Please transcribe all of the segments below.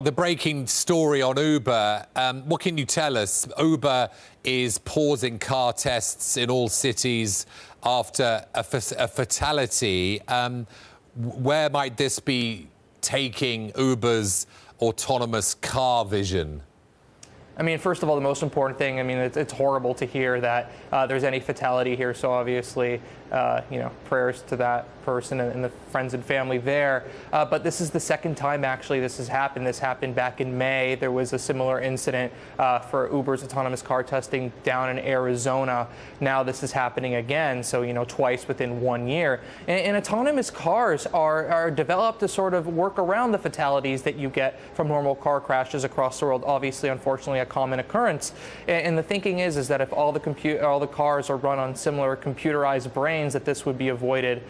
The breaking story on Uber, what can you tell us? Uber is pausing car tests in all cities after a fatality. Where might this be taking Uber's autonomous car vision? I mean, first of all, the most important thing, I mean, it's horrible to hear that there's any fatality here. So obviously, prayers to that person and the friends and family there. But this is the second time, actually, this has happened. This happened back in May. There was a similar incident for Uber's autonomous car testing down in Arizona. Now this is happening again. So, twice within 1 year. And autonomous cars are developed to sort of work around the fatalities that you get from normal car crashes across the world. Obviously, unfortunately, a common occurrence. And the thinking is that if all the cars are run on similar computerized brains, that this would be avoided.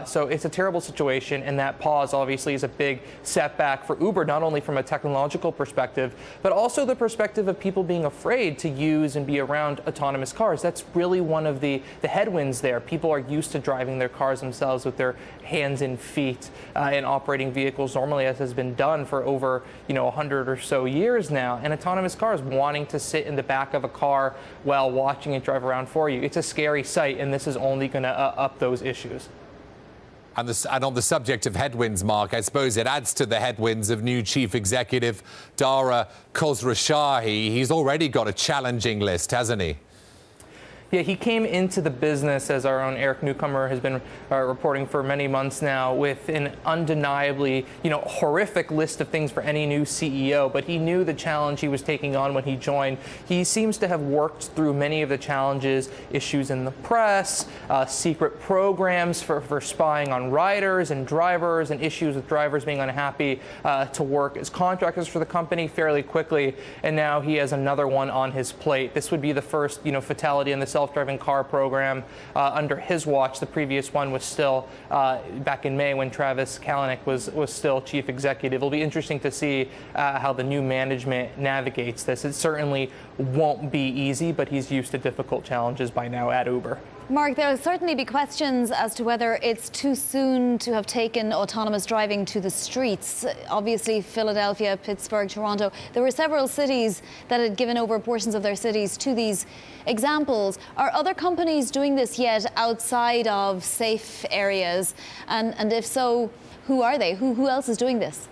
So it's a terrible situation, and that pause obviously is a big setback for Uber, not only from a technological perspective, but also the perspective of people being afraid to use and be around autonomous cars. That's really one of the headwinds there. People are used to driving their cars themselves with their hands and feet in operating vehicles normally, as has been done for over 100 or so years now. And autonomous cars wanting to sit in the back of a car while watching it drive around for you. It's a scary sight, and this is only going to up those issues. And on the subject of headwinds, Mark, I suppose it adds to the headwinds of new chief executive Dara Khosrowshahi. He's already got a challenging list, hasn't he? Yeah, he came into the business, as our own Eric Newcomer has been reporting for many months now, with an undeniably, horrific list of things for any new CEO. But he knew the challenge he was taking on when he joined. He seems to have worked through many of the challenges, issues in the press, secret programs for spying on riders and drivers, and issues with drivers being unhappy to work as contractors for the company fairly quickly. And now he has another one on his plate. This would be the first, fatality in the self-driving car program under his watch. The previous one was still back in May when Travis Kalanick was still chief executive. It'll be interesting to see how the new management navigates this. It certainly won't be easy, but he's used to difficult challenges by now at Uber. Mark, there will certainly be questions as to whether it's too soon to have taken autonomous driving to the streets. Obviously, Philadelphia, Pittsburgh, Toronto, there were several cities that had given over portions of their cities to these examples. Are other companies doing this yet outside of safe areas? And if so, who are they? Who else is doing this?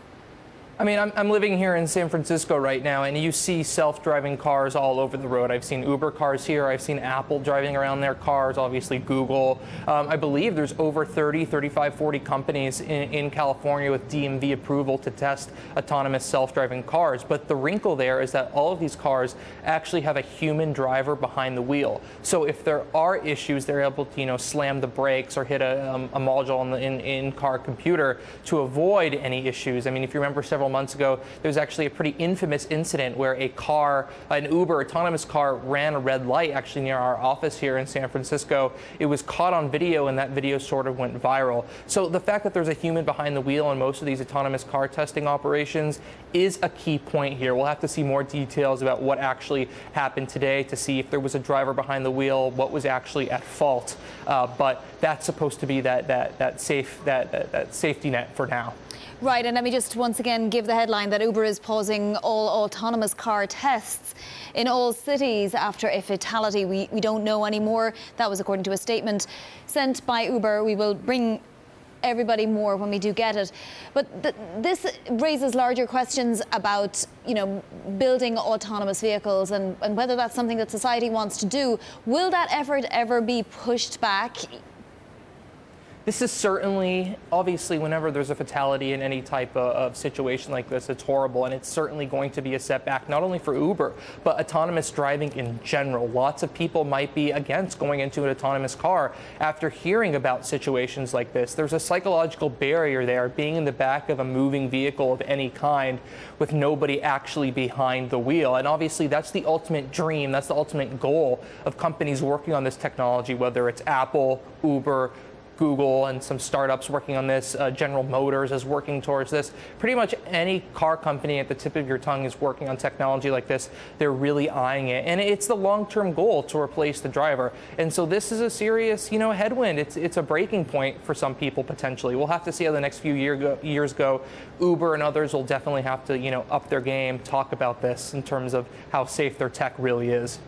I mean, I'm living here in San Francisco right now, and you see self-driving cars all over the road. I've seen Uber cars here. I've seen Apple driving around their cars, obviously Google. I believe there's over 30, 35, 40 companies in California with DMV approval to test autonomous self-driving cars. But the wrinkle there is that all of these cars actually have a human driver behind the wheel. So if there are issues, they're able to, slam the brakes or hit a module on the in-car computer to avoid any issues. I mean, if you remember several months ago, there was actually a pretty infamous incident where an Uber autonomous car ran a red light actually near our office here in San Francisco. It was caught on video, and that video sort of went viral. So the fact that there's a human behind the wheel in most of these autonomous car testing operations is a key point here. We'll have to see more details about what actually happened today to see if there was a driver behind the wheel, what was actually at fault. But that's supposed to be that safety net for now. Right, and let me just once again give the headline that Uber is pausing all autonomous car tests in all cities after a fatality. We don't know anymore. That was according to a statement sent by Uber. We will bring everybody more when we do get it. But this raises larger questions about, building autonomous vehicles and whether that's something that society wants to do. Will that effort ever be pushed back? This is certainly, obviously, whenever there's a fatality in any type of situation like this, it's horrible, and it's certainly going to be a setback, not only for Uber, but autonomous driving in general. Lots of people might be against going into an autonomous car after hearing about situations like this. There's a psychological barrier there, being in the back of a moving vehicle of any kind with nobody actually behind the wheel. And obviously, that's the ultimate dream, that's the ultimate goal of companies working on this technology, whether it's Apple, Uber, Google and some startups working on this. General Motors is working towards this. Pretty much any car company at the tip of your tongue is working on technology like this. They're really eyeing it. And it's the long-term goal to replace the driver. And so this is a serious, headwind. It's a breaking point for some people potentially. We'll have to see how the next few years go. Uber and others will definitely have to, up their game, talk about this in terms of how safe their tech really is.